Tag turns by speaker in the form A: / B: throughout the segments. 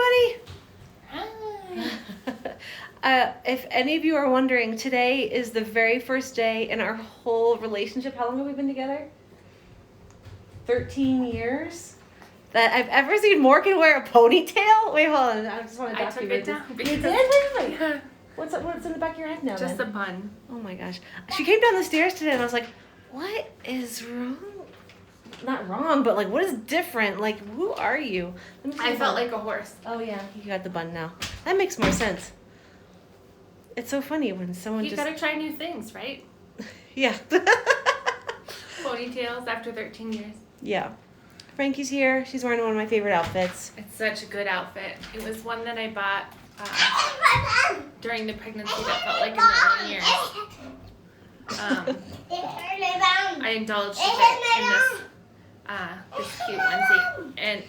A: everybody.
B: Hi. If any of you are wondering, today is the very first day in our whole relationship. How long have we been together? 13 years. That I've ever seen Morgan wear a ponytail. Wait, hold on. I just want to document this. You did? Wait.
A: Yeah.
B: What's in the back of your head now?
A: Just
B: then?
A: a bun.
B: Oh my gosh. She came down the stairs today and I was like, what is wrong? Not wrong, but like, what is different? Like, who are you?
A: I felt like a horse.
B: Oh yeah, you got the bun now. That makes more sense. It's so funny when someone
A: You gotta try new things, right?
B: Yeah.
A: Ponytails after 13 years.
B: Yeah. Frankie's here. She's wearing one of my favorite outfits.
A: It's such a good outfit. It was one that I bought during the pregnancy that felt like a million years. I indulged a bit in this cute onesie. And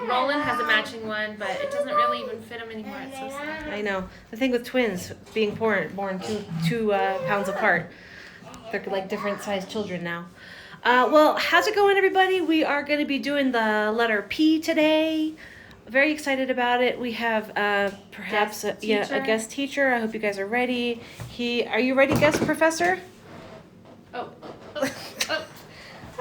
A: Roland has a matching one, but it doesn't really even fit him anymore. It's so sad.
B: I know. The thing with twins being born two pounds apart. They're like different sized children now. Well, how's it going, everybody? We are going to be doing the letter P today. Very excited about it. We have perhaps a guest teacher. I hope you guys are ready. Are you ready, guest professor?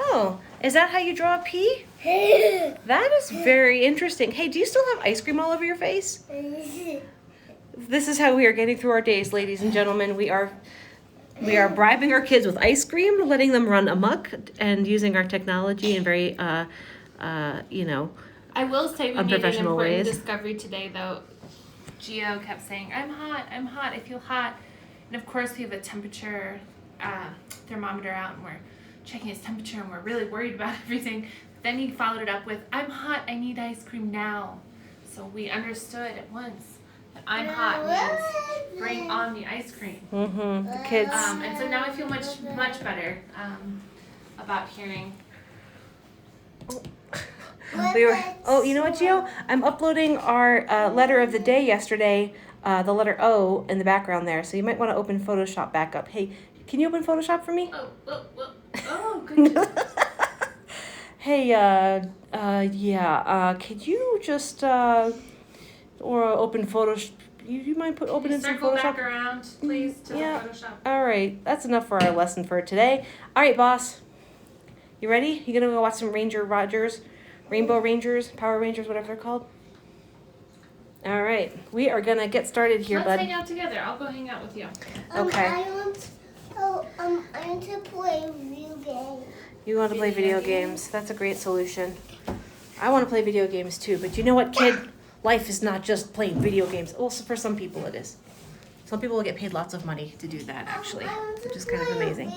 B: Oh, is that how you draw a P? That is very interesting. Hey, do you still have ice cream all over your face? This is how we are getting through our days, ladies and gentlemen. We are bribing our kids with ice cream, letting them run amok, and using our technology in very,
A: I will say we made an important
B: ways.
A: discovery today, though. Gio kept saying, I'm hot, I feel hot. And of course we have a temperature thermometer out, and we're checking his temperature, and we're really worried about everything. Then he followed it up with, I'm hot, I need ice cream now. So we understood at once that I'm hot means bring on the ice cream.
B: Mm-hmm. The kids.
A: And so now I feel much better about hearing.
B: You know what, Gio? I'm uploading our letter of the day yesterday, the letter O in the background there. So you might want to open Photoshop back up. Hey, can you open Photoshop for me?
A: Oh, good.
B: Hey, could you just, or open Photoshop? You mind opening some Photoshop?
A: Circle back around, please, to Photoshop.
B: All right, that's enough for our lesson for today. All right, boss. You ready? You gonna go watch some Rainbow Rangers, Power Rangers, whatever they're called? All right, we are gonna get started here,
A: Let's
B: bud.
A: hang out together. I'll go hang out with you.
B: Okay.
C: I want to play video games.
B: You want to play video games? That's a great solution. I want to play video games too, but you know what, kid? Life is not just playing video games. Also, for some people it is. Some people will get paid lots of money to do that, actually, which is kind of amazing.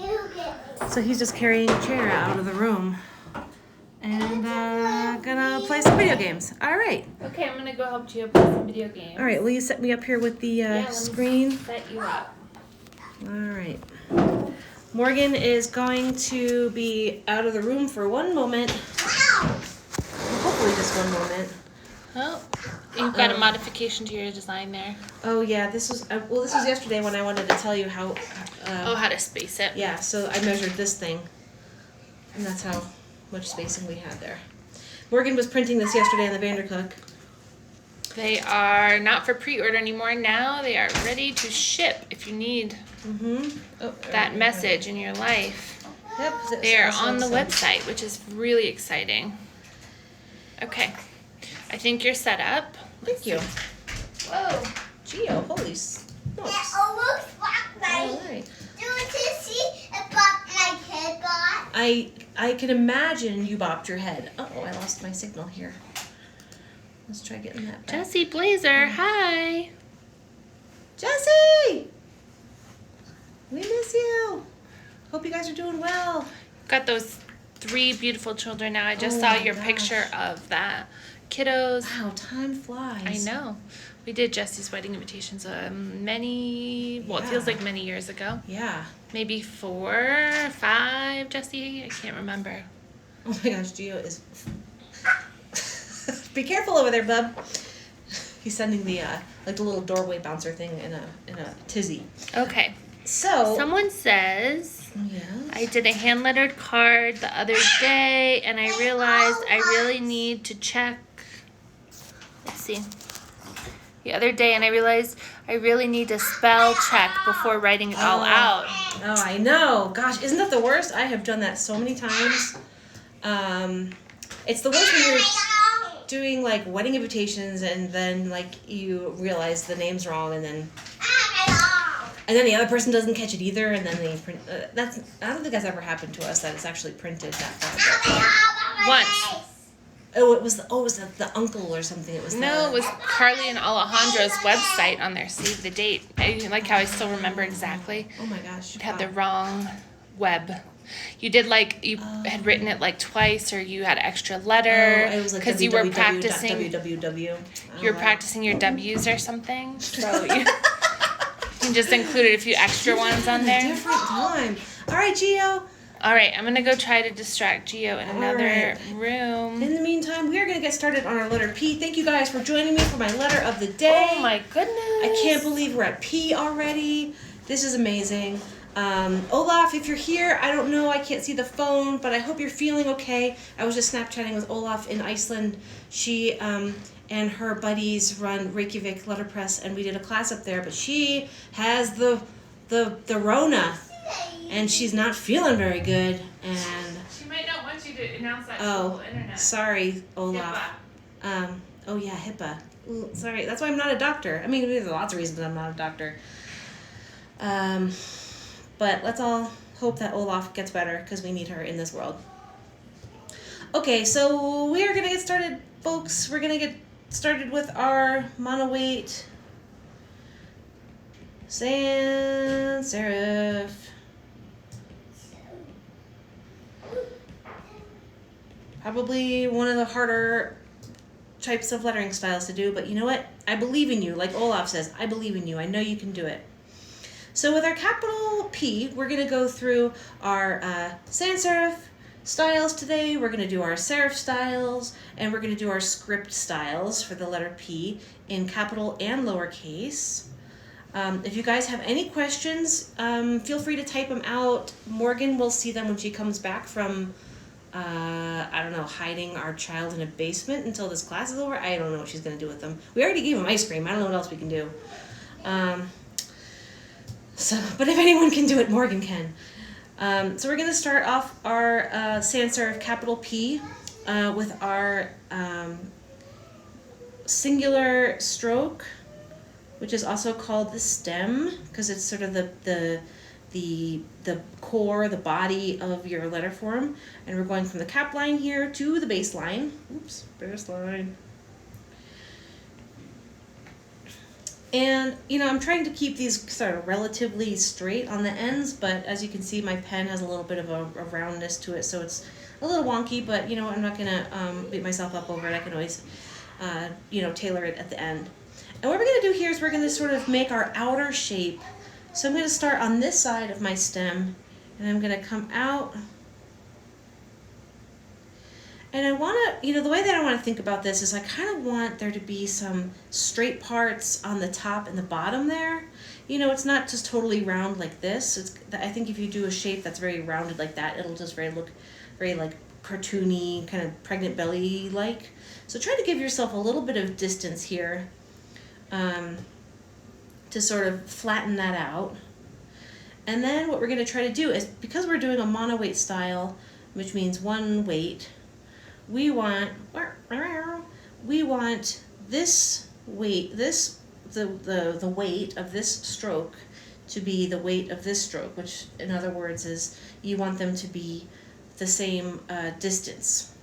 B: So he's just carrying a chair out of the room and gonna play some video games. All right.
A: Okay, I'm gonna go help Gio play some video games.
B: All right, will you set me up here with the screen?
A: Set you up.
B: All right. Morgan is going to be out of the room for one moment. Hopefully just one moment.
A: Oh, you've got a modification to your design there.
B: Oh yeah, this was yesterday when I wanted to tell you how.
A: How to space it.
B: Yeah, so I measured this thing, and that's how much spacing we had there. Morgan was printing this yesterday on the Vandercook.
A: They are not for pre-order anymore. Now they are ready to ship if you need that message in your life.
B: Yep.
A: They are on the website, which is really exciting. Okay. I think you're set up.
B: Thank you.
A: Whoa.
B: Gio, holy smokes.
C: That almost blocked my.
B: All right.
C: Do you see it blocked my head, God?
B: I can imagine you bopped your head. Uh-oh, I lost my signal here. Let's try getting that back.
A: Jessie Blazer, hi.
B: Jessie! We miss you. Hope you guys are doing well.
A: Got those 3 beautiful children now. I just saw your picture of that. Kiddos.
B: Wow, time flies.
A: I know. We did Jessie's wedding invitations it feels like many years ago.
B: Yeah.
A: Maybe 4, 5, Jessie. I can't remember.
B: Oh my gosh, Gio is... Be careful over there, bub. He's sending the the little doorway bouncer thing in a tizzy.
A: Okay.
B: So
A: someone says,
B: yes.
A: I did a hand-lettered card the other day, and I realized I really need to check. Let's see. the other day, and I realized I really need to spell check before writing it all out.
B: Oh, I know. Gosh, isn't that the worst? I have done that so many times. It's the worst when you're doing like wedding invitations and then like you realize the name's wrong and then the other person doesn't catch it either and then they print. I don't think that's ever happened to us that it's actually printed that far.
A: Once.
B: Oh, it was the uncle or something. It was
A: No, it was Carly and Alejandro's website on there. Save the date. I like how I still remember exactly.
B: Oh my gosh.
A: You had the wrong web. You did like you had written it like twice, or you had extra letter
B: it was like
A: because you were practicing.
B: www.
A: You were practicing your W's or something. So you just included a few extra ones on there.
B: Different time. All right, Gio.
A: All right, I'm gonna go try to distract Gio in another room.
B: In the meantime, we are gonna get started on our letter P. Thank you guys for joining me for my letter of the day.
A: Oh my goodness!
B: I can't believe we're at P already. This is amazing. Olaf, if you're here, I don't know, I can't see the phone, but I hope you're feeling okay. I was just Snapchatting with Olaf in Iceland. She and her buddies run Reykjavik Letterpress, and we did a class up there, but she has the Rona, and she's not feeling very good, and...
A: She might not want you to announce that to the internet.
B: Sorry, Olaf.
A: HIPAA.
B: Oh yeah, HIPAA. Ooh, sorry, that's why I'm not a doctor. I mean, there's lots of reasons I'm not a doctor. But let's all hope that Olaf gets better because we need her in this world. Okay, so we are going to get started, folks. We're going to get started with our mono-weight Sans-Serif. Probably one of the harder types of lettering styles to do, but you know what? I believe in you. Like Olaf says, I believe in you. I know you can do it. So with our capital P, we're going to go through our sans-serif styles today. We're going to do our serif styles, and we're going to do our script styles for the letter P in capital and lowercase. If you guys have any questions, feel free to type them out. Morgan will see them when she comes back from, I don't know, hiding our child in a basement until this class is over. I don't know what she's going to do with them. We already gave him ice cream. I don't know what else we can do. But if anyone can do it, Morgan can. So we're going to start off our sans-serif capital P with our singular stroke, which is also called the stem because it's sort of the core, the body of your letter form. And we're going from the cap line here to the baseline. Oops, baseline. And, you know, I'm trying to keep these sort of relatively straight on the ends, but as you can see, my pen has a little bit of a roundness to it, so it's a little wonky, but, you know, I'm not going to beat myself up over it. I can always, tailor it at the end. And what we're going to do here is we're going to sort of make our outer shape. So I'm going to start on this side of my stem, and I'm going to come out. And I want to, the way that I want to think about this is I kind of want there to be some straight parts on the top and the bottom there. It's not just totally round like this. I think if you do a shape that's very rounded like that, it'll just look very like cartoony, kind of pregnant belly-like. So try to give yourself a little bit of distance here to sort of flatten that out. And then what we're going to try to do is, because we're doing a mono-weight style, which means one weight, we want this weight, the weight of this stroke to be the weight of this stroke, which in other words is you want them to be the same distance.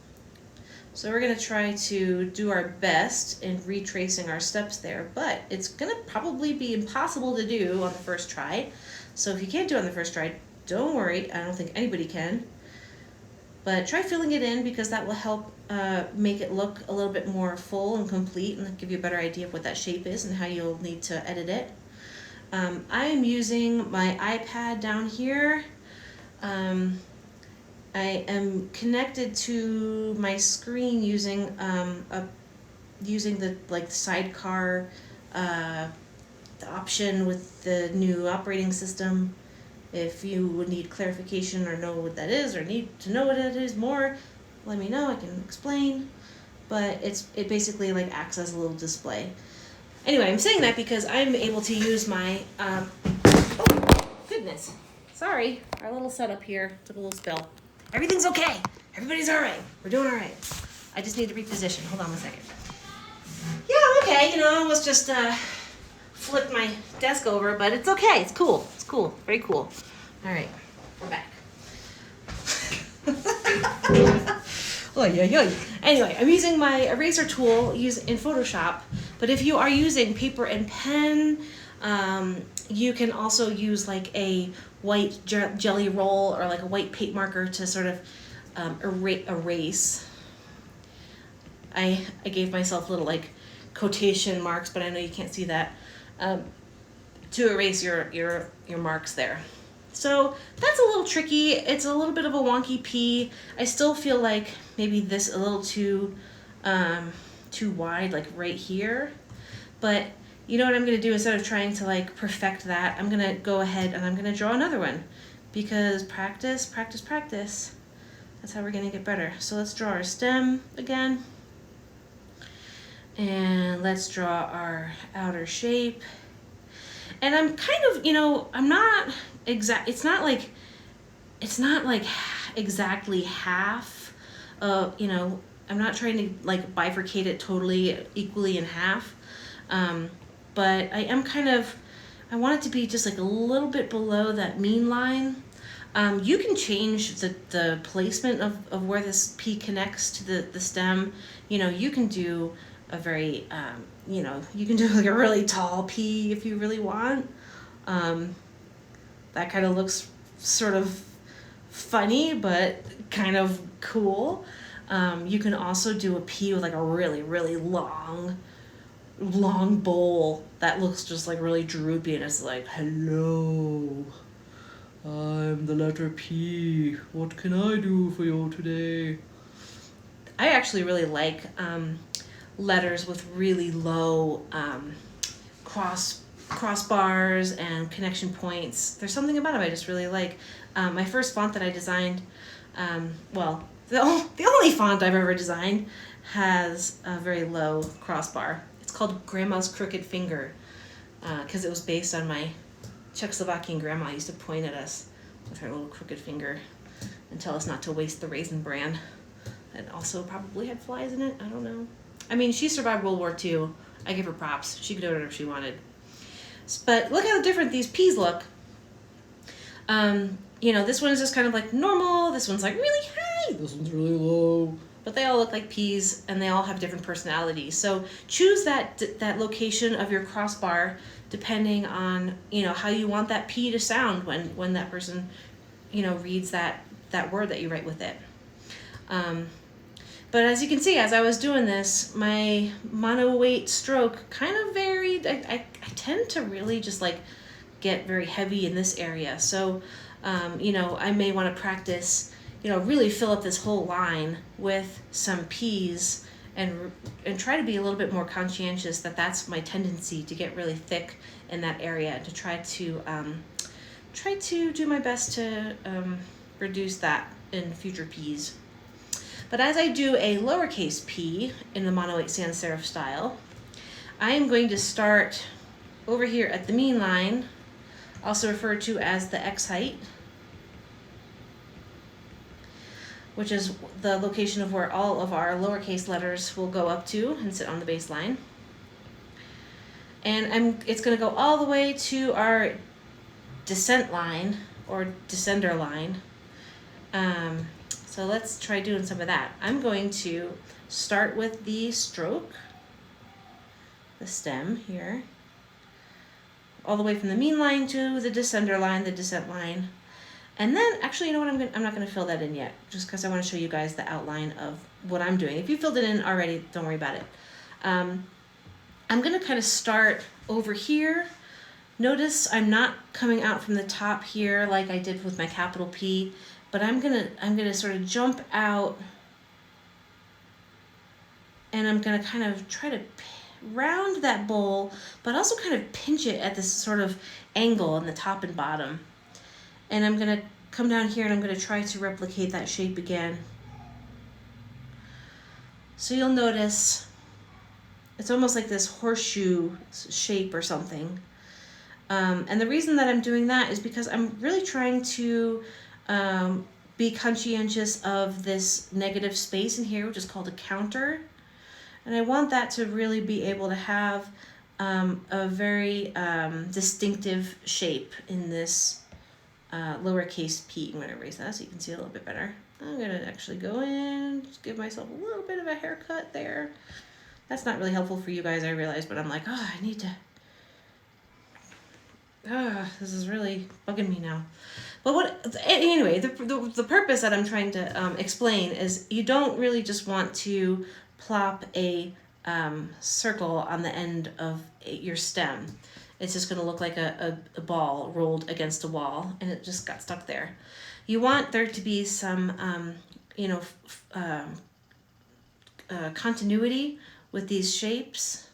B: So we're going to try to do our best in retracing our steps there, but it's going to probably be impossible to do on the first try. So if you can't do it on the first try, don't worry. I don't think anybody can. But try filling it in because that will help make it look a little bit more full and complete and give you a better idea of what that shape is and how you'll need to edit it. I am using my iPad down here. I am connected to my screen using the sidecar the option with the new operating system. If you would need clarification or know what that is or need to know what it is more, let me know. I can explain. But it basically acts as a little display. Anyway, I'm saying that because I'm able to use my, oh, goodness. Sorry, our little setup here took a little spill. Everything's okay. Everybody's all right. We're doing all right. I just need to reposition. Hold on one second. Yeah, I'm okay. You know, I almost just flipped my desk over, but it's okay. It's cool. It's cool. Very cool. All right, we're back. Anyway, I'm using my eraser tool in Photoshop, but if you are using paper and pen, you can also use like a white jelly roll or like a white paint marker to sort of erase. I gave myself little like quotation marks, but I know you can't see that, to erase your marks there. So that's a little tricky. It's a little bit of a wonky P. I still feel like maybe this a little too wide, like right here. But you know what I'm gonna do, instead of trying to like perfect that, I'm gonna go ahead and I'm gonna draw another one, because practice, practice, practice. That's how we're gonna get better. So let's draw our stem again. And let's draw our outer shape. And I'm kind of, you know, I'm not exact, it's not like exactly half, you know, I'm not trying to like bifurcate it totally equally in half. But I am kind of, I want it to be just like a little bit below that mean line. You can change the placement of where this P connects to the stem. You know, you can do a very, you know, you can do like a really tall P if you really want. That kind of looks sort of funny, but kind of cool. You can also do a P with like a really, really long bowl that looks just like really droopy, and it's like, hello, I'm the letter P. What can I do for you today? I actually really like letters with really low crossbars and connection points. There's something about them I just really like. My first font that I designed, well, the only font I've ever designed has a very low crossbar. It's called Grandma's Crooked Finger, because it was based on my Czechoslovakian grandma used to point at us with her little crooked finger and tell us not to waste the Raisin Bran. It also probably had flies in it. I don't know. I mean, she survived World War II. I give her props. She could do whatever she wanted. But look how different these P's look. You know, this one is just kind of like normal. This one's like really high. This one's really low. But they all look like P's, and they all have different personalities. So choose that location of your crossbar depending on, you know, how you want that P to sound when that person, you know, reads that word that you write with it. But as you can see, as I was doing this, my mono weight stroke kind of varied. I tend to really just like get very heavy in this area. So, you know, I may want to practice, you know, really fill up this whole line with some P's and try to be a little bit more conscientious that that's my tendency, to get really thick in that area, to try to do my best to reduce that in future P's. But as I do a lowercase p in the mono 8 sans serif style, I am going to start over here at the mean line, also referred to as the X height, which is the location of where all of our lowercase letters will go up to and sit on the baseline. And it's going to go all the way to our descent line, or descender line. So let's try doing some of that. I'm going to start with the stroke, the stem here, all the way from the mean line to the descender line, the descent line. And then, actually, you know what, I'm not going to fill that in yet, just because I want to show you guys the outline of what I'm doing. If you filled it in already, don't worry about it. I'm going to kind of start over here. Notice I'm not coming out from the top here like I did with my capital P, but I'm gonna sort of jump out, and I'm gonna kind of try to round that bowl, but also kind of pinch it at this sort of angle on the top and bottom. And I'm gonna come down here and I'm gonna try to replicate that shape again. So you'll notice it's almost like this horseshoe shape or something. And the reason that I'm doing that is because I'm really trying to be conscientious of this negative space in here, which is called a counter. And I want that to really be able to have a very distinctive shape in this lowercase p. I'm going to erase that so you can see a little bit better. I'm going to actually go in, just give myself a little bit of a haircut there. That's not really helpful for you guys, I realize, but I'm like, oh, I need to... this is really bugging me now. But anyway, the purpose that I'm trying to explain is you don't really just want to plop a circle on the end of your stem. It's just going to look like a ball rolled against a wall, and it just got stuck there. You want there to be some, continuity with these shapes.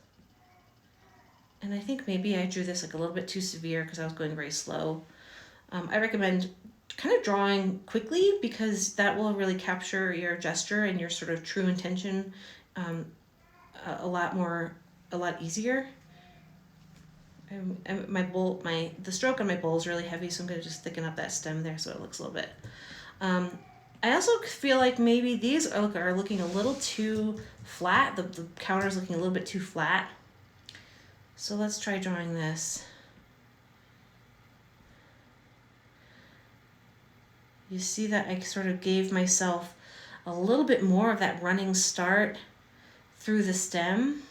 B: And I think maybe I drew this like a little bit too severe because I was going very slow. I recommend kind of drawing quickly because that will really capture your gesture and your sort of true intention a lot easier. The stroke on my bowl is really heavy, so I'm going to just thicken up that stem there so it looks a little bit. I also feel like maybe these are looking a little too flat. The counter is looking a little bit too flat. So let's try drawing this. You see that I sort of gave myself a little bit more of that running start through the stem.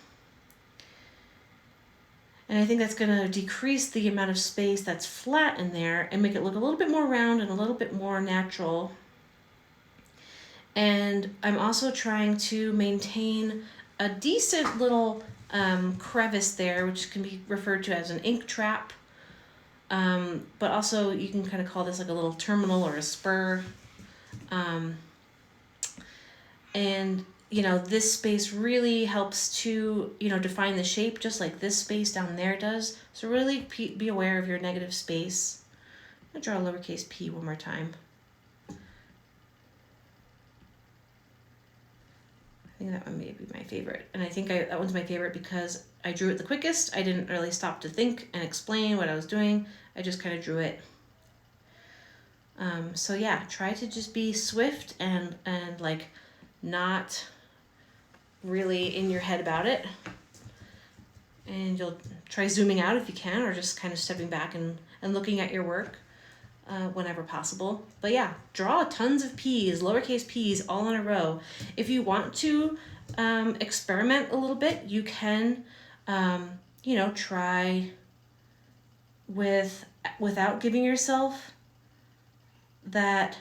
B: And I think that's going to decrease the amount of space that's flat in there and make it look a little bit more round and a little bit more natural. And I'm also trying to maintain a decent little crevice there, which can be referred to as an ink trap. But also you can kind of call this like a little terminal or a spur. And this space really helps to, define the shape just like this space down there does. So really be aware of your negative space. I'm gonna draw a lowercase p one more time. I think that one may be my favorite. And I think that one's my favorite because I drew it the quickest. I didn't really stop to think and explain what I was doing. I just kind of drew it. So yeah, try to just be swift and like not really in your head about it. And you'll try zooming out if you can, or just kind of stepping back and looking at your work whenever possible. But yeah, draw tons of P's, lowercase p's, all in a row. If you want to experiment a little bit, you can, try without giving yourself that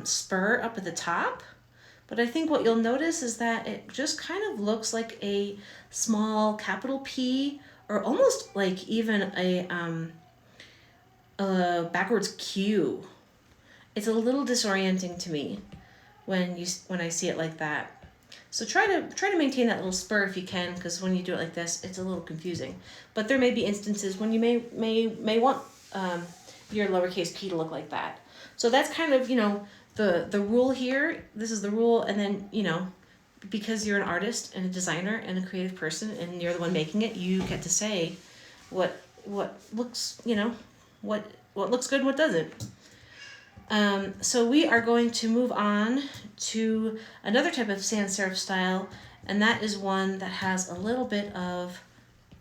B: spur up at the top. But I think what you'll notice is that it just kind of looks like a small capital P, or almost like even a backwards Q. It's a little disorienting to me when I see it like that. So try to maintain that little spur if you can, because when you do it like this, it's a little confusing. But there may be instances when you may want your lowercase p to look like that. So that's kind of the rule here. This is the rule, and then because you're an artist and a designer and a creative person, and you're the one making it, you get to say what looks what looks good and what doesn't. So we are going to move on to another type of sans-serif style, and that is one that has a little bit of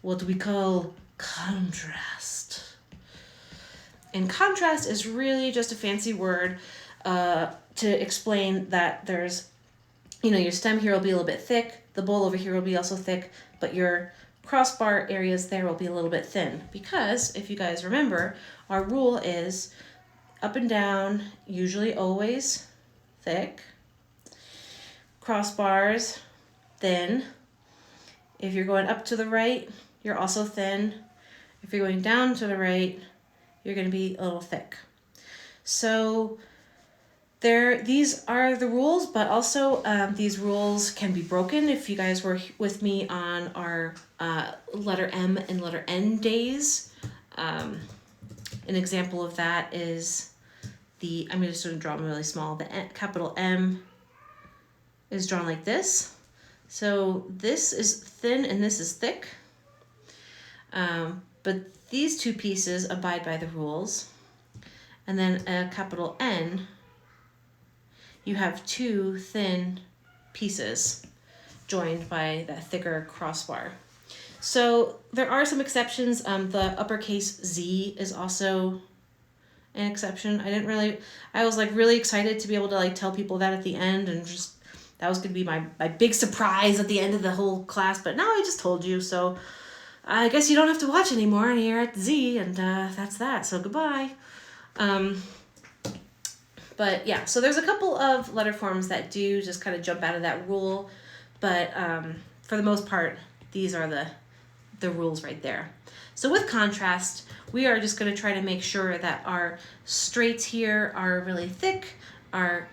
B: what we call contrast. And contrast is really just a fancy word to explain that there's, your stem here will be a little bit thick, the bowl over here will be also thick, but your crossbar areas there will be a little bit thin. Because, if you guys remember, our rule is up and down, usually always thick. Crossbars, thin. If you're going up to the right, you're also thin. If you're going down to the right, you're going to be a little thick. So these are the rules, but also these rules can be broken. If you guys were with me on our letter M and letter N days, an example of that is I'm going to sort of draw them really small. The capital M is drawn like this. So this is thin and this is thick. But these two pieces abide by the rules. And then a capital N, you have two thin pieces joined by that thicker crossbar. So there are some exceptions. The uppercase Z is also an exception. I was like really excited to be able to like tell people that at the end, and just that was gonna be my big surprise at the end of the whole class, but now I just told you, so I guess you don't have to watch anymore, and you're at Z, and that's that, so goodbye. But yeah, so there's a couple of letter forms that do just kind of jump out of that rule, but for the most part, these are the rules right there. So with contrast, we are just going to try to make sure that our straights here are really thick, our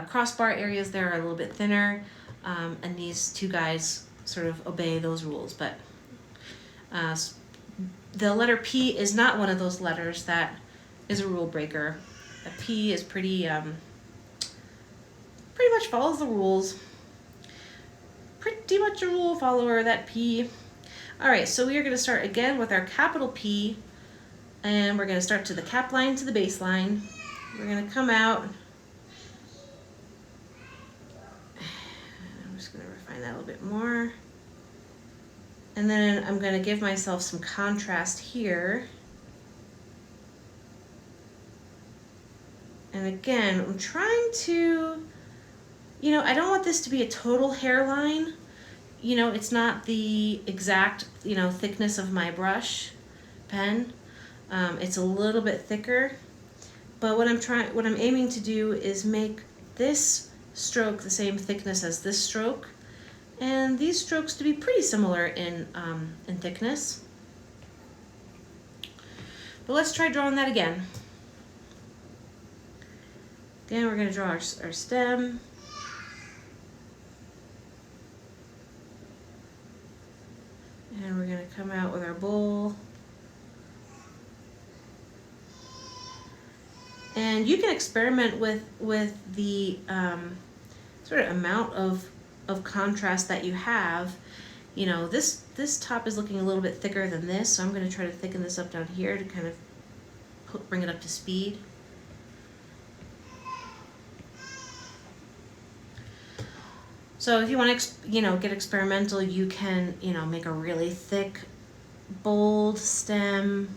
B: crossbar areas there are a little bit thinner, and these two guys sort of obey those rules. But the letter P is not one of those letters that is a rule breaker. A P is pretty much follows the rules. Pretty much a rule follower, that P. All right, so we are going to start again with our capital P, and we're going to start to the cap line to the base line. We're going to come out. I'm just going to refine that a little bit more. And then I'm going to give myself some contrast here. And again, I'm trying to, I don't want this to be a total hairline. It's not the exact, thickness of my brush pen. It's a little bit thicker. But what I'm aiming to do is make this stroke the same thickness as this stroke, and these strokes to be pretty similar in thickness. But let's try drawing that again. Again, we're going to draw our stem. And we're going to come out with our bowl. And you can experiment with the sort of amount of contrast that you have. This top is looking a little bit thicker than this, so I'm going to try to thicken this up down here to kind of bring it up to speed. So if you want to, get experimental, you can, make a really thick, bold stem.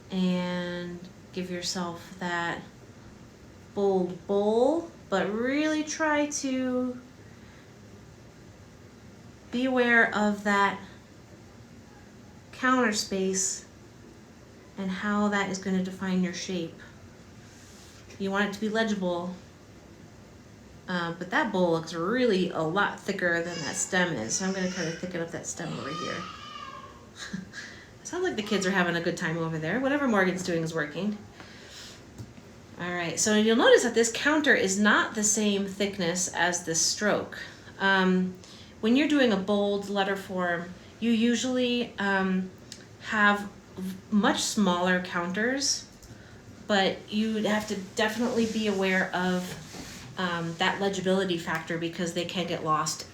B: And give yourself that bold bowl, but really try to be aware of that counter space and how that is going to define your shape. You want it to be legible, but that bowl looks really a lot thicker than that stem is, so I'm going to kind of thicken up that stem over here. Sounds like the kids are having a good time over there. Whatever Morgan's doing is working. All right, so you'll notice that this counter is not the same thickness as this stroke. When you're doing a bold letter form, you usually have much smaller counters, but you have to definitely be aware of that legibility factor because they can get lost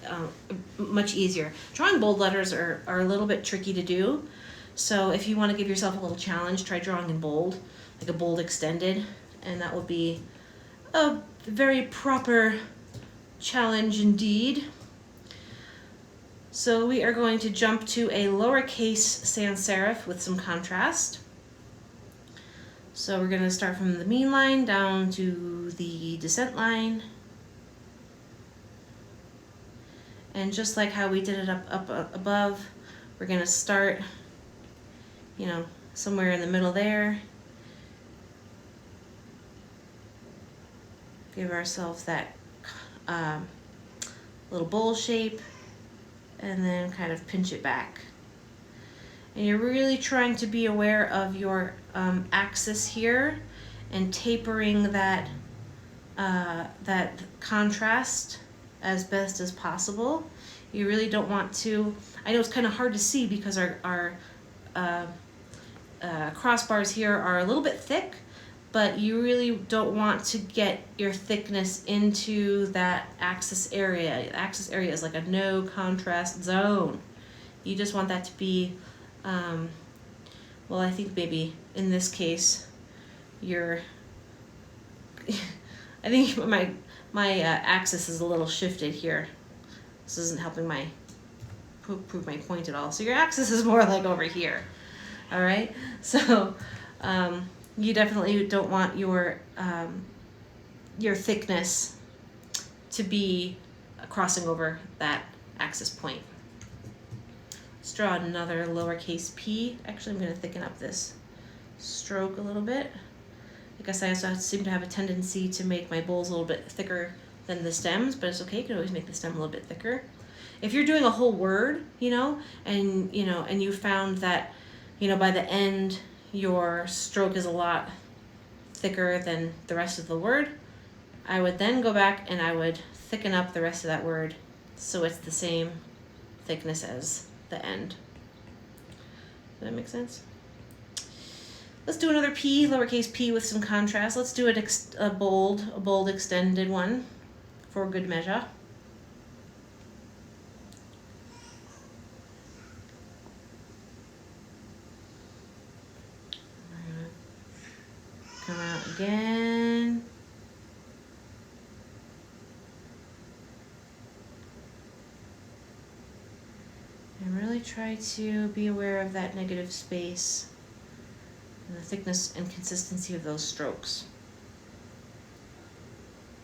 B: much easier. Drawing bold letters are a little bit tricky to do. So if you want to give yourself a little challenge, try drawing in bold, like a bold extended, and that will be a very proper challenge indeed. So we are going to jump to a lowercase sans-serif with some contrast. So we're going to start from the mean line down to the descent line. And just like how we did it up above, we're going to start somewhere in the middle there. Give ourselves that little bowl shape and then kind of pinch it back. And you're really trying to be aware of your axis here and tapering that contrast as best as possible. You really don't want to, I know it's kind of hard to see because our crossbars here are a little bit thick, but you really don't want to get your thickness into that axis area. The axis area is like a no contrast zone. You just want that to be, well, I think maybe in this case, I think my axis is a little shifted here. This isn't helping prove my point at all. So your axis is more like over here. All right. So you definitely don't want your thickness to be crossing over that axis point. Let's draw another lowercase p. Actually, I'm going to thicken up this stroke a little bit. I guess I also seem to have a tendency to make my bowls a little bit thicker than the stems, but it's okay. You can always make the stem a little bit thicker. If you're doing a whole word, and you found that, by the end your stroke is a lot thicker than the rest of the word, I would then go back and I would thicken up the rest of that word so it's the same thickness as the end. Does that make sense? Let's do another P, lowercase p with some contrast. Let's do a bold extended one for good measure. Come out again. And really try to be aware of that negative space and the thickness and consistency of those strokes.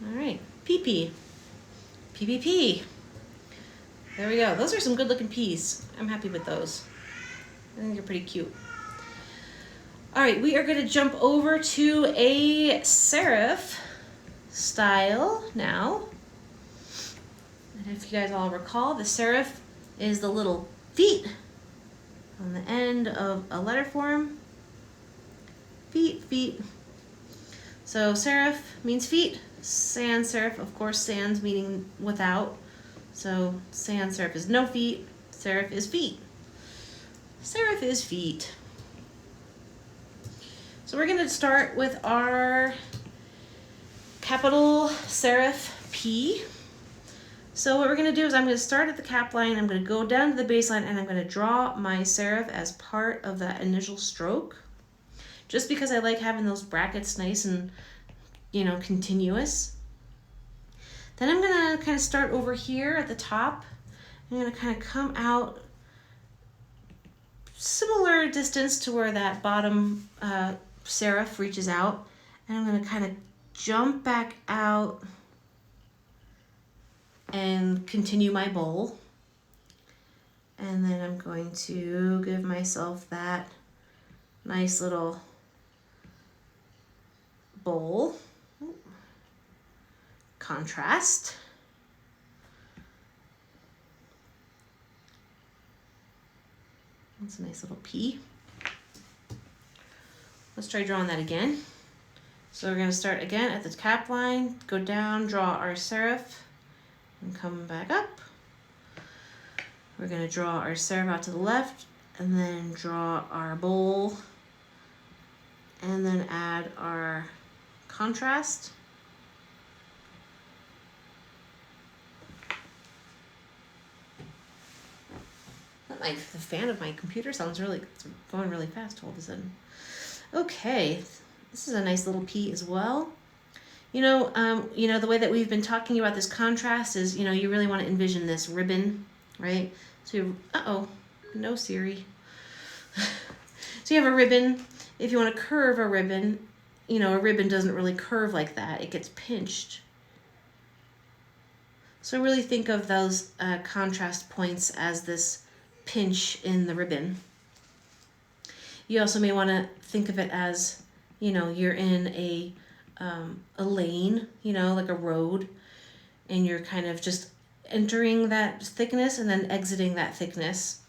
B: All right, PP. PPP. There we go. Those are some good looking P's. I'm happy with those. I think they're pretty cute. All right, we are going to jump over to a serif style now. And if you guys all recall, the serif is the little feet on the end of a letter form. Feet. So serif means feet. Sans-serif, of course, sans meaning without. So sans-serif is no feet. Serif is feet. Serif is feet. So we're going to start with our capital serif P. So what we're going to do is I'm going to start at the cap line, I'm going to go down to the baseline, and I'm going to draw my serif as part of that initial stroke. Just because I like having those brackets nice and, continuous. Then I'm going to kind of start over here at the top. I'm going to kind of come out similar distance to where that bottom serif reaches out, and I'm going to kind of jump back out and continue my bowl, and then I'm going to give myself that nice little bowl contrast. That's a nice little P. Let's try drawing that again. So we're going to start again at the cap line, go down, draw our serif, and come back up. We're going to draw our serif out to the left, and then draw our bowl, and then add our contrast. The fan of my computer sounds it's going really fast all of a sudden. Okay, this is a nice little P as well. The way that we've been talking about this contrast is, you really want to envision this ribbon, right? So, no Siri. So you have a ribbon. If you want to curve a ribbon, a ribbon doesn't really curve like that. It gets pinched. So really think of those contrast points as this pinch in the ribbon. You also may want to think of it as, you're in a lane, like a road, and you're kind of just entering that thickness and then exiting that thickness.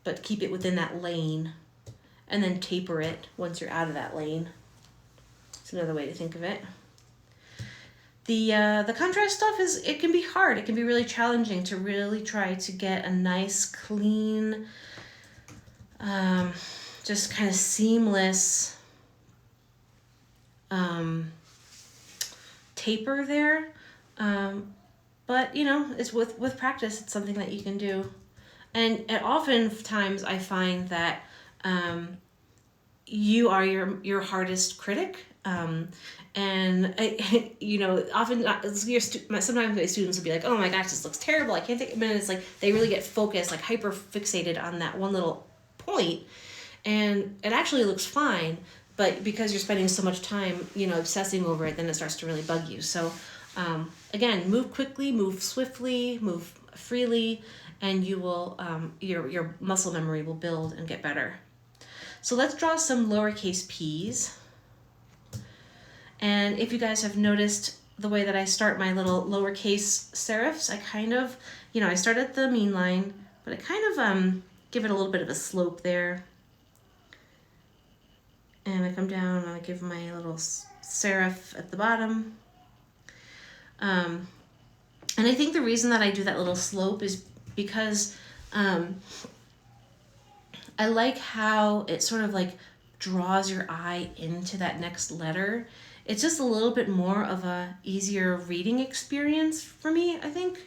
B: But keep it within that lane, and then taper it once you're out of that lane. It's another way to think of it. The contrast stuff it can be hard. It can be really challenging to really try to get a nice, clean, just kind of seamless taper there. But you know, it's with practice, it's something that you can do. And oftentimes I find that you are your hardest critic. And you know, often sometimes my students will be like, "Oh my gosh, this looks terrible. I can't take a minute." It's like they really get focused, like hyper fixated on that one little point, and it actually looks fine. But because you're spending so much time, you know, obsessing over it, then it starts to really bug you. So, again, move quickly, move swiftly, move freely, and you will your muscle memory will build and get better. So let's draw some lowercase p's. And if you guys have noticed the way that I start my little lowercase serifs, I kind of, you know, I start at the mean line, but I kind of give it a little bit of a slope there. And I come down and I give my little serif at the bottom. And I think the reason that I do that little slope is because I like how it sort of like draws your eye into that next letter. It's just a little bit more of a easier reading experience for me, I think.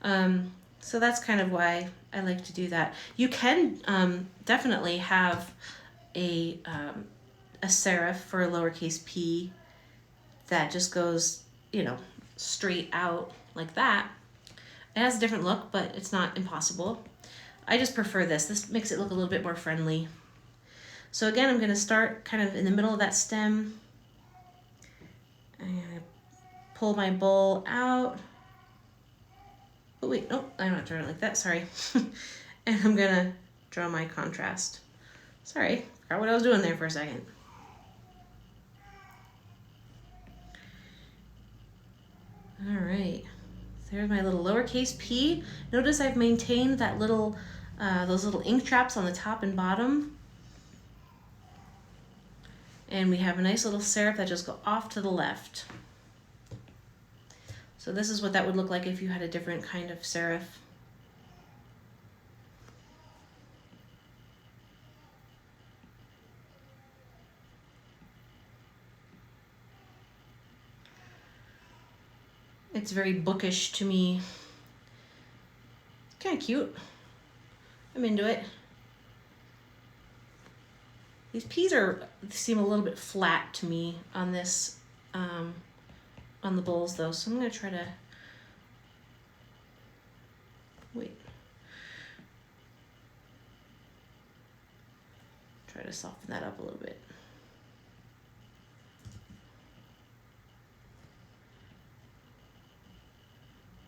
B: So that's kind of why I like to do that. You can definitely have a serif for a lowercase p that just goes, you know, straight out like that. It has a different look, but it's not impossible. I just prefer this. This makes it look a little bit more friendly. So again, I'm going to start kind of in the middle of that stem. I'm going to pull my bowl out. Oh wait, no, I'm not drawing it like that, sorry. And I'm going to draw my contrast. Sorry, forgot what I was doing there for a second. All right, there's my little lowercase p. Notice I've maintained that little, those little ink traps on the top and bottom. And we have a nice little serif that just go off to the left. So this is what that would look like if you had a different kind of serif. It's very bookish to me. It's kind of cute. I'm into it. These peas seem a little bit flat to me on this, on the bowls though. So I'm gonna try to, try to soften that up a little bit.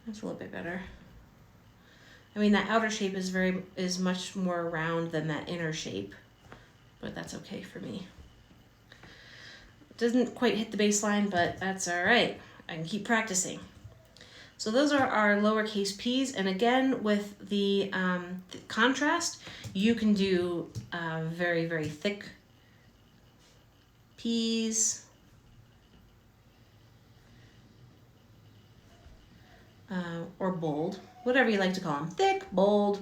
B: That's a little bit better. I mean, that outer shape is much more round than that inner shape, but that's okay for me. It doesn't quite hit the baseline, but that's all right. I can keep practicing. So those are our lowercase p's, and again, with the contrast, you can do very, very thick p's. Or bold, whatever you like to call them. Thick, bold,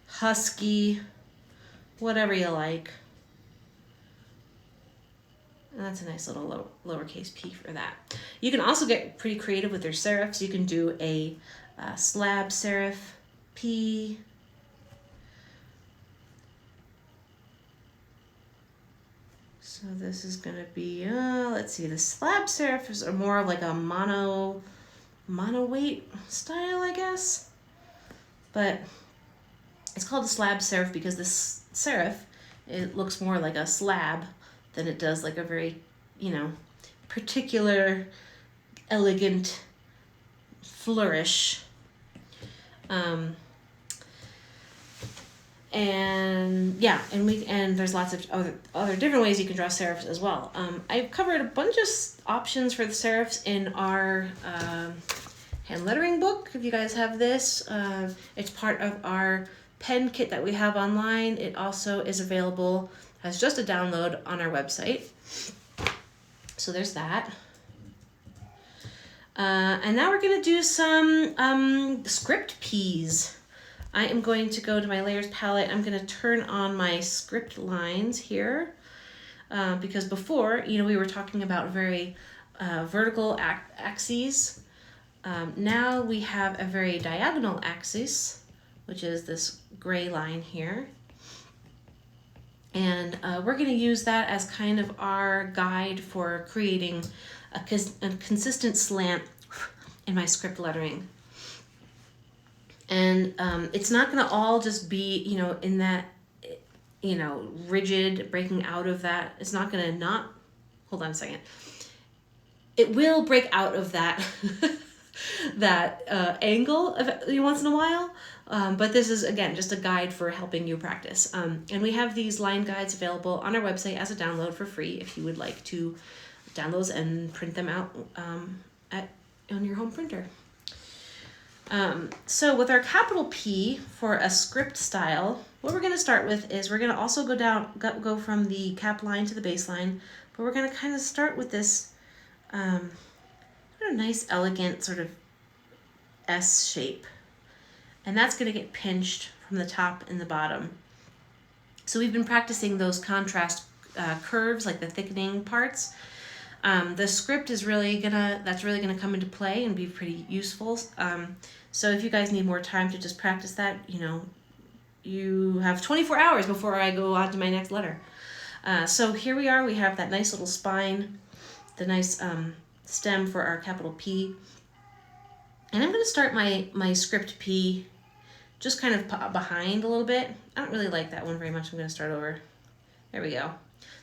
B: husky, whatever you like. And that's a nice little lowercase p for that. You can also get pretty creative with your serifs. You can do a Slab Serif P. So this is gonna be, let's see, the Slab Serifs are more of like a mono weight style, I guess. But it's called a Slab Serif because this serif, it looks more like a slab than it does like a very, you know, particular, elegant flourish. And yeah, and there's lots of other different ways you can draw serifs as well. I've covered a bunch of options for the serifs in our hand lettering book. If you guys have this, it's part of our pen kit that we have online. It also is available as just a download on our website. So there's that. And now we're gonna do some script P's. I am going to go to my layers palette. I'm going to turn on my script lines here because before, we were talking about very vertical axes. Now we have a very diagonal axis, which is this gray line here. And we're going to use that as kind of our guide for creating a consistent slant in my script lettering. And it's not going to all just be, in that, rigid, breaking out of that. It's not going to not, hold on a second. It will break out of that, that angle once in a while. But this is, again, just a guide for helping you practice. And we have these line guides available on our website as a download for free if you would like to download those and print them out on your home printer. So with our capital P for a script style, what we're going to start with is we're going to also go from the cap line to the baseline, but we're going to kind of start with this nice, elegant sort of S shape. And that's going to get pinched from the top and the bottom. So we've been practicing those contrast curves, like the thickening parts. The script is that's really gonna come into play and be pretty useful. So if you guys need more time to just practice that, you have 24 hours before I go on to my next letter. So here we are, we have that nice little spine, the nice stem for our capital P. And I'm gonna start my script P just kind of behind a little bit. I don't really like that one very much. I'm gonna start over. There we go.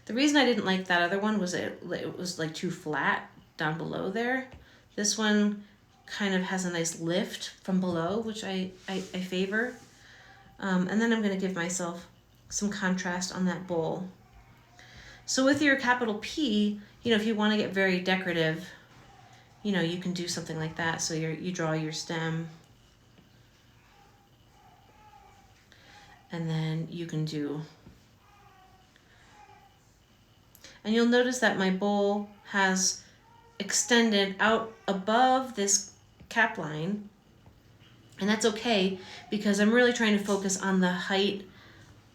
B: The reason I didn't like that other one was it was like too flat down below there. This one kind of has a nice lift from below, which I favor. And then I'm gonna give myself some contrast on that bowl. So with your capital P, if you wanna get very decorative, you can do something like that. So you draw your stem, and then you can do, and you'll notice that my bowl has extended out above this cap line, and that's okay because I'm really trying to focus on the height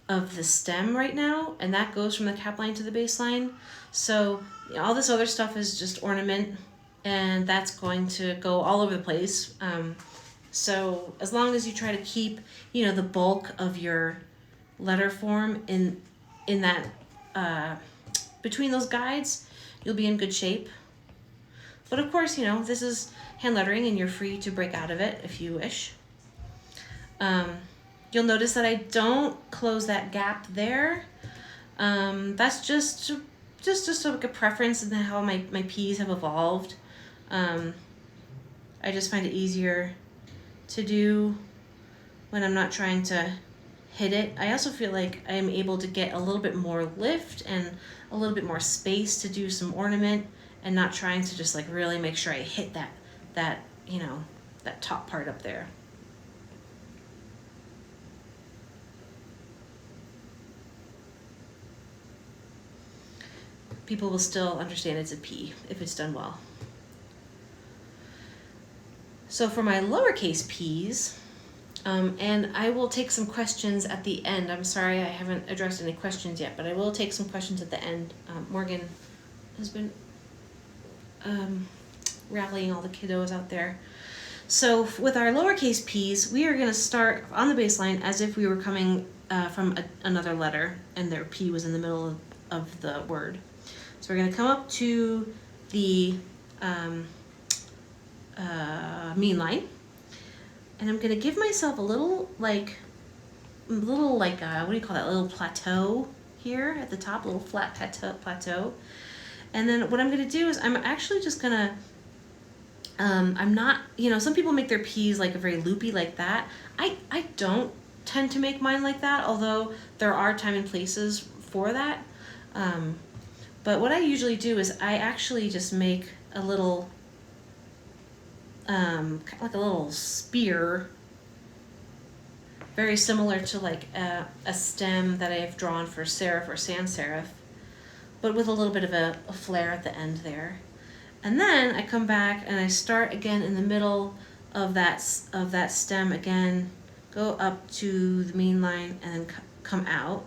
B: of the stem right now, and that goes from the cap line to the baseline. So all this other stuff is just ornament, and that's going to go all over the place. So as long as you try to keep, the bulk of your letter form in that between those guides, you'll be in good shape. But of course, this is hand lettering and you're free to break out of it if you wish. You'll notice that I don't close that gap there. That's just like a preference in how my P's have evolved. I just find it easier to do when I'm not trying to hit it. I also feel like I'm able to get a little bit more lift and a little bit more space to do some ornament and not trying to just like really make sure I hit that that top part up there. People will still understand it's a P if it's done well. So for my lowercase p's, and I will take some questions at the end. I'm sorry I haven't addressed any questions yet, but I will take some questions at the end. Morgan has been rallying all the kiddos out there. So with our lowercase p's, we are going to start on the baseline as if we were coming from another letter and their P was in the middle of the word. So we're going to come up to the mean line, and I'm going to give myself a little like what do you call that, little plateau here at the top, a little flat plateau. And then what I'm going to do is I'm actually just going to I'm not, some people make their P's like a very loopy like that. I don't tend to make mine like that, although there are time and places for that. But what I usually do is I actually just make a little like a little spear, very similar to like a stem that I've drawn for serif or sans-serif, but with a little bit of a flare at the end there. And then I come back and I start again in the middle of that stem again, go up to the main line and then come out,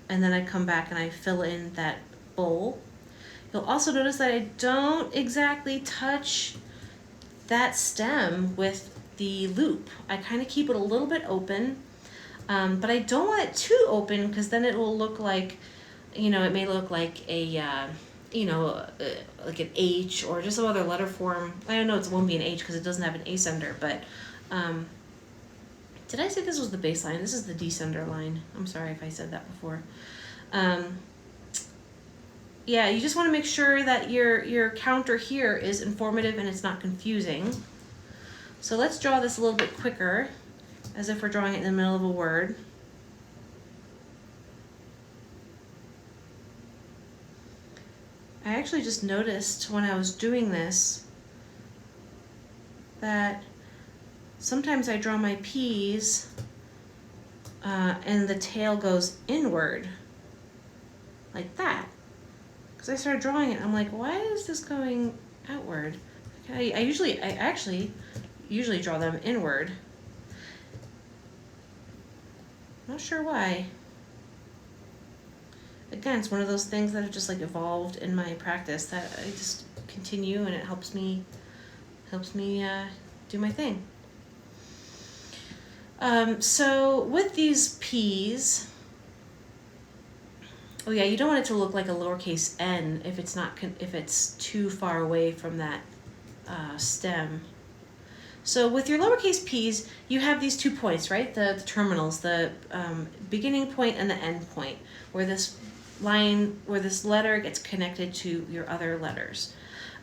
B: and then I come back and I fill in that bowl. You'll also notice that I don't exactly touch that stem with the loop. I kind of keep it a little bit open, but I don't want it too open because then it will look like, you know, it may look like a, you know, like an H or just some other letter form. I don't know, it won't be an H because it doesn't have an ascender, but did I say this was the base line? This is the descender line. I'm sorry if I said that before. Yeah, you just want to make sure that your counter here is informative and it's not confusing. So let's draw this a little bit quicker, as if we're drawing it in the middle of a word. I actually just noticed when I was doing this that sometimes I draw my P's and the tail goes inward, like that. Because I started drawing it, I'm like, why is this going outward? I actually usually draw them inward. Not sure why. Again, it's one of those things that have just like evolved in my practice that I just continue, and it helps me do my thing. So with these P's, oh yeah, you don't want it to look like a lowercase n if it's not if it's too far away from that stem. So with your lowercase p's, you have these 2 points, right? The terminals, the beginning point and the end point, where this line, where this letter gets connected to your other letters.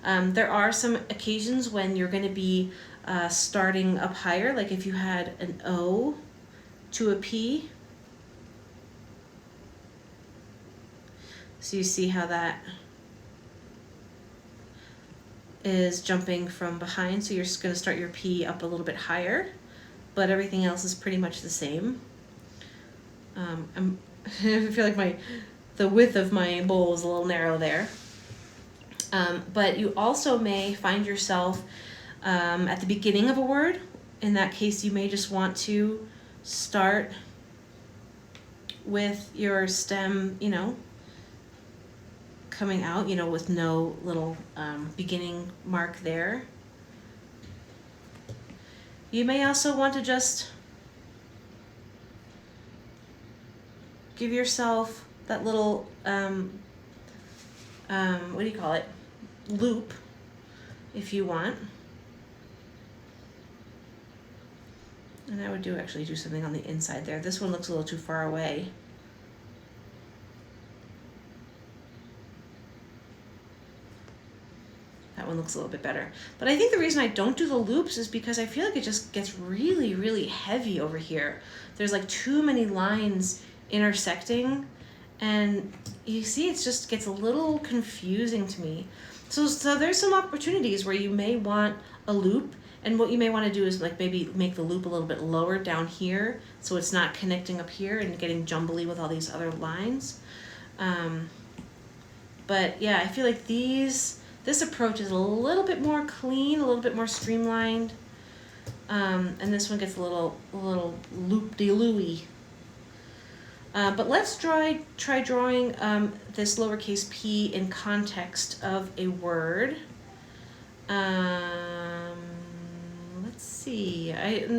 B: There are some occasions when you're going to be starting up higher, like if you had an O to a P. So you see how that is jumping from behind, so you're just going to start your P up a little bit higher, but everything else is pretty much the same. I feel like the width of my bowl is a little narrow there. But you also may find yourself at the beginning of a word. In that case, you may just want to start with your stem, you know, coming out, you know, with no little beginning mark there. You may also want to just give yourself that little, what do you call it, loop, if you want. And I would actually do something on the inside there. This one looks a little too far away. That one looks a little bit better. But I think the reason I don't do the loops is because I feel like it just gets really, really heavy over here. There's like too many lines intersecting, and you see it just gets a little confusing to me. So there's some opportunities where you may want a loop, and what you may want to do is like maybe make the loop a little bit lower down here so it's not connecting up here and getting jumbly with all these other lines. But yeah, I feel like this approach is a little bit more clean, a little bit more streamlined, and this one gets a little loop-de-looey. But let's try drawing this lowercase p in context of a word. Let's see.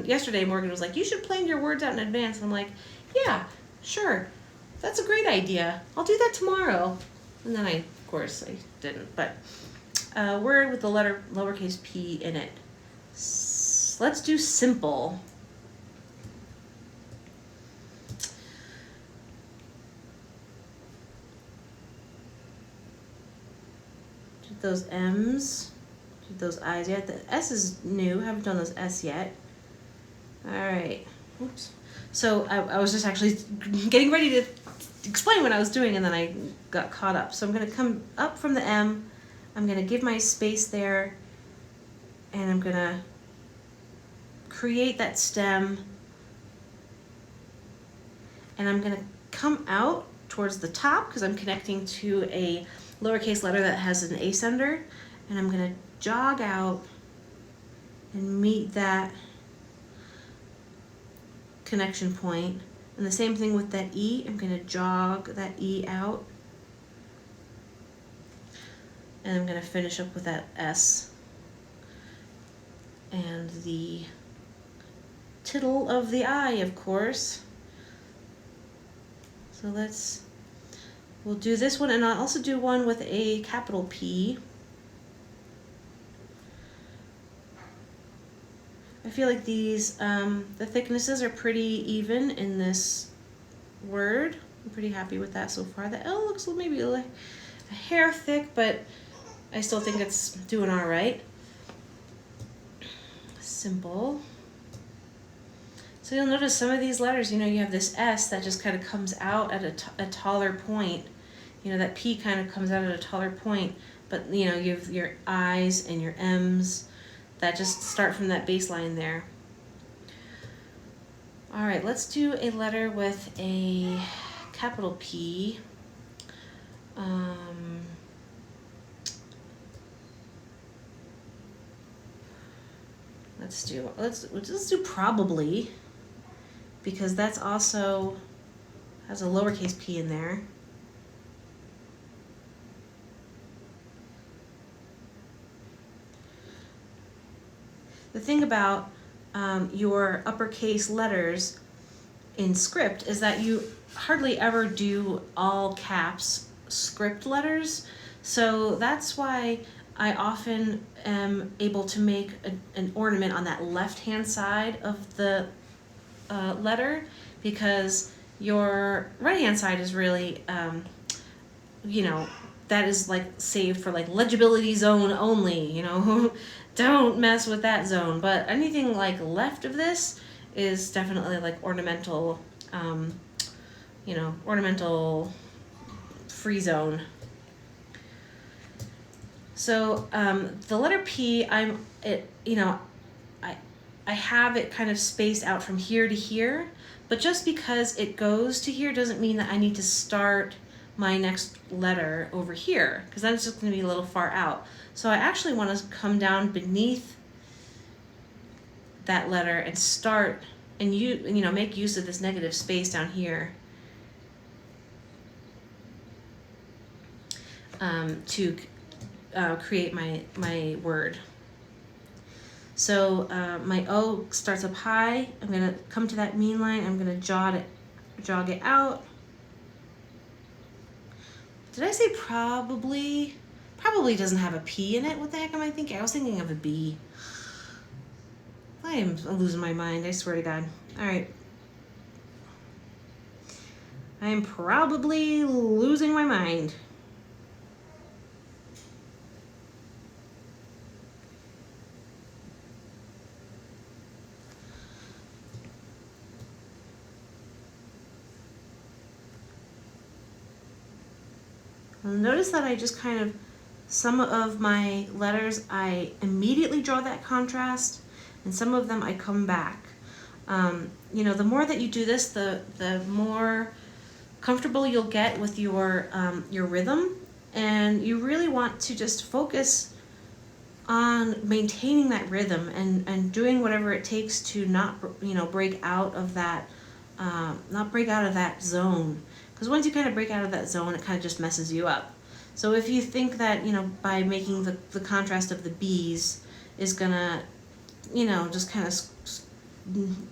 B: Yesterday Morgan was like, you should plan your words out in advance. And I'm like, yeah, sure. That's a great idea. I'll do that tomorrow. And then of course, I didn't. But word with the letter lowercase p in it. Let's do simple. Those M's, those I's yet. The S is new, haven't done those S yet. All right, oops. So I was just actually getting ready to explain what I was doing, and then I got caught up. So I'm gonna come up from the M, I'm gonna give my space there, and I'm gonna create that stem, and I'm gonna come out towards the top because I'm connecting to a lowercase letter that has an ascender, and I'm going to jog out and meet that connection point. And the same thing with that E. I'm going to jog that E out. And I'm going to finish up with that S. And the tittle of the I, of course. So we'll do this one, and I'll also do one with a capital P. I feel like these, the thicknesses are pretty even in this word. I'm pretty happy with that so far. The L looks maybe a hair thick, but I still think it's doing all right. Simple. So you'll notice some of these letters, you know, you have this S that just kind of comes out at a taller point. You know, that P kind of comes out at a taller point, but you know, you have your I's and your M's that just start from that baseline there. All right, let's do a letter with a capital P. Let's do probably, because that's also has a lowercase p in there. The thing about your uppercase letters in script is that you hardly ever do all caps script letters, so that's why I often am able to make an ornament on that left-hand side of the letter, because your right-hand side is really, you know, that is like saved for like legibility zone only, you know, don't mess with that zone. But anything like left of this is definitely like ornamental, you know, ornamental free zone. So the letter P, you know, I have it kind of spaced out from here to here, but just because it goes to here doesn't mean that I need to start my next letter over here, because then it's just going to be a little far out. So I actually want to come down beneath that letter and start, and you know, make use of this negative space down here to create my word. So my O starts up high. I'm gonna come to that mean line. I'm gonna jog it out. Did I say probably? Probably doesn't have a P in it. What the heck am I thinking? I was thinking of a B. I am losing my mind, I swear to God. All right. I am probably losing my mind. Notice that I just kind of, some of my letters I immediately draw that contrast, and some of them I come back. You know, the more that you do this, the more comfortable you'll get with your rhythm, and you really want to just focus on maintaining that rhythm and doing whatever it takes to not, you know, break out of that zone. Because once you kind of break out of that zone, it kind of just messes you up. So if you think that, you know, by making the contrast of the B's is gonna, you know, just kind of,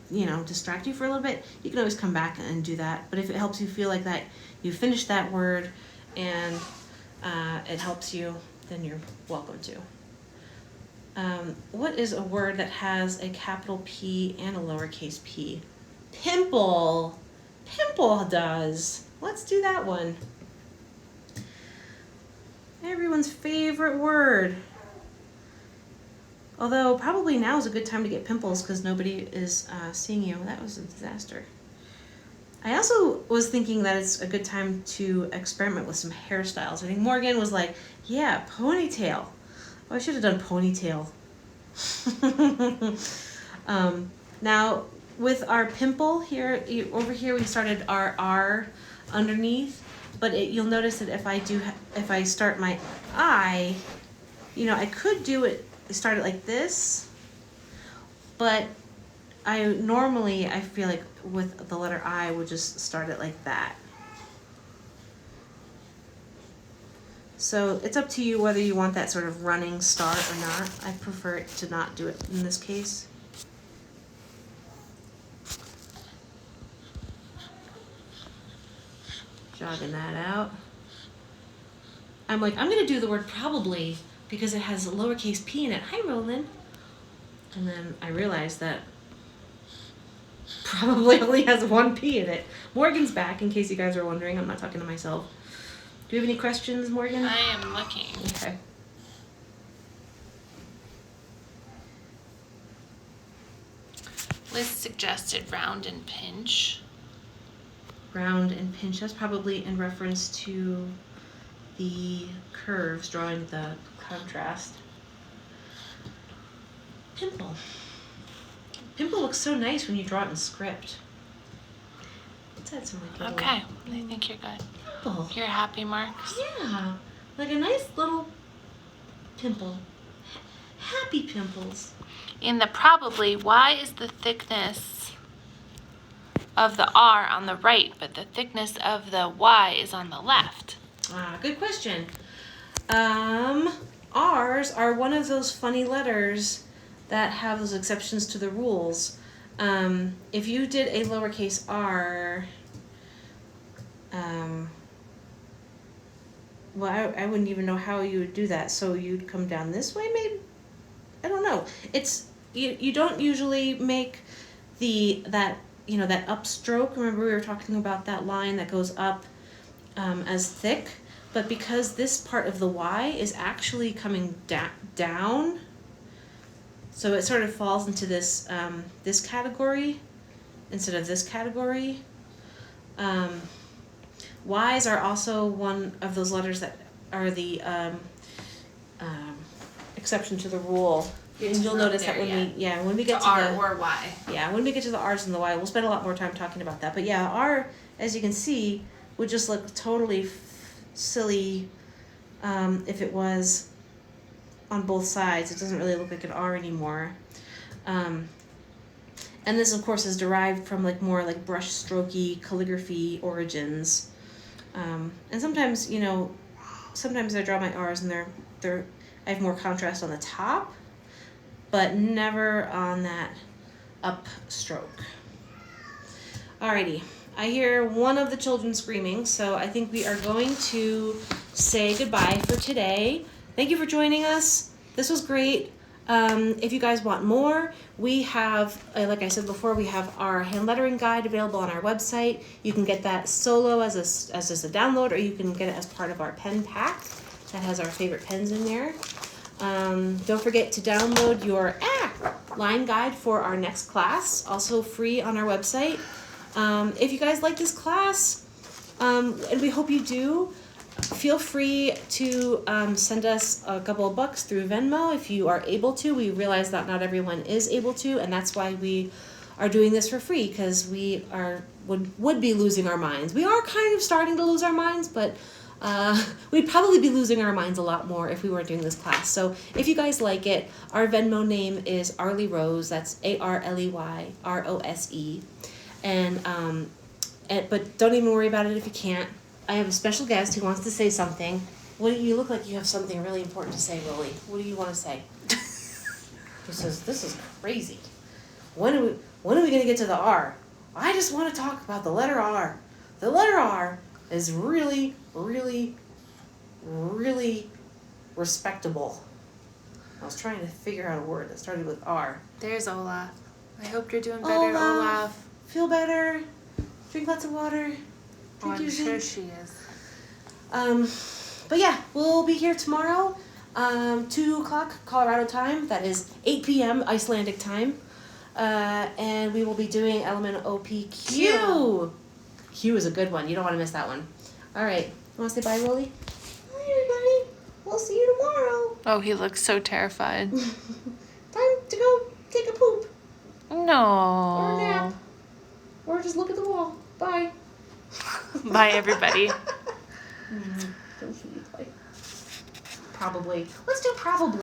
B: you know, distract you for a little bit, you can always come back and do that. But if it helps you feel like that you finished that word and it helps you, then you're welcome to. What is a word that has a capital P and a lowercase p? Pimple. Pimple does. Let's do that one. Everyone's favorite word. Although probably now is a good time to get pimples because nobody is seeing you. That was a disaster. I also was thinking that it's a good time to experiment with some hairstyles. I think Morgan was like, yeah, ponytail. Oh, I should have done ponytail. Now, with our pimple here, over here we started our R underneath, but you'll notice that if I start my I, you know, I could start it like this, but normally, I feel like with the letter I would just start it like that. So it's up to you whether you want that sort of running start or not. I prefer it to not do it in this case. Jogging that out. I'm like, I'm gonna do the word probably because it has a lowercase p in it. Hi, Roland. And then I realized that probably only has one p in it. Morgan's back, in case you guys are wondering. I'm not talking to myself. Do you have any questions, Morgan?
A: I am looking.
B: Okay.
A: Liz suggested round and pinch.
B: Round and pinch. That's probably in reference to the curves, drawing the contrast. Pimple. Pimple looks so nice when you draw it in script. Let's add some like little
A: Okay, I think you're good.
B: pimple.
A: You're happy, Marks?
B: Yeah, like a nice little pimple. Happy pimples.
A: In the probably, why is the thickness of the R on the right, but the thickness of the Y is on the left?
B: Good question. R's are one of those funny letters that have those exceptions to the rules. If you did a lowercase r, well, I wouldn't even know how you would do that. So you'd come down this way, maybe? I don't know. It's you don't usually make that upstroke. Remember we were talking about that line that goes up as thick, but because this part of the Y is actually coming down, so it sort of falls into this this category instead of this category. Y's are also one of those letters that are the exception to the rule. And you'll notice that when we get to
A: R
B: the
A: or Y.
B: Yeah, when we get to the R's and the Y, we'll spend a lot more time talking about that. But yeah, R, as you can see, would just look totally silly if it was on both sides. It doesn't really look like an R anymore. And this, of course, is derived from more brush strokey calligraphy origins. And sometimes, sometimes I draw my R's and I have more contrast on the top, but never on that upstroke. Alrighty, I hear one of the children screaming, so I think we are going to say goodbye for today. Thank you for joining us. This was great. If you guys want more, we have, like I said before, we have our hand lettering guide available on our website. You can get that solo as just a download, or you can get it as part of our pen pack that has our favorite pens in there. Don't forget to download your line guide for our next class, also free on our website. If you guys like this class, and we hope you do, feel free to send us a couple of bucks through Venmo if you are able to. We realize that not everyone is able to, and that's why we are doing this for free, because we would be losing our minds. We are kind of starting to lose our minds, but we'd probably be losing our minds a lot more if we weren't doing this class. So if you guys like it, our Venmo name is Arley Rose. That's ARLEYROSE. But don't even worry about it if you can't. I have a special guest who wants to say something. You look like you have something really important to say, Rolly. What do you want to say? He says, "This is crazy. When are we going to get to the R? I just want to talk about the letter R. The letter R is really, really, really respectable." I was trying to figure out a word that started with R.
A: There's Olaf. I hope you're doing better, Olaf.
B: Feel better. Drink lots of water.
A: Oh, I'm sure she is.
B: But yeah, we'll be here tomorrow, 2 o'clock Colorado time. That is 8 p.m. Icelandic time. And we will be doing element OPQ. Q is a good one. You don't want to miss that one. All right. You want to say bye, Rolly? Bye, everybody. We'll see you tomorrow.
A: Oh, he looks so terrified.
B: Time to go take a poop.
A: No.
B: Or a nap. Or just look at the wall. Bye.
A: Bye, everybody.
B: Don't shoot me. Probably. Let's do probably.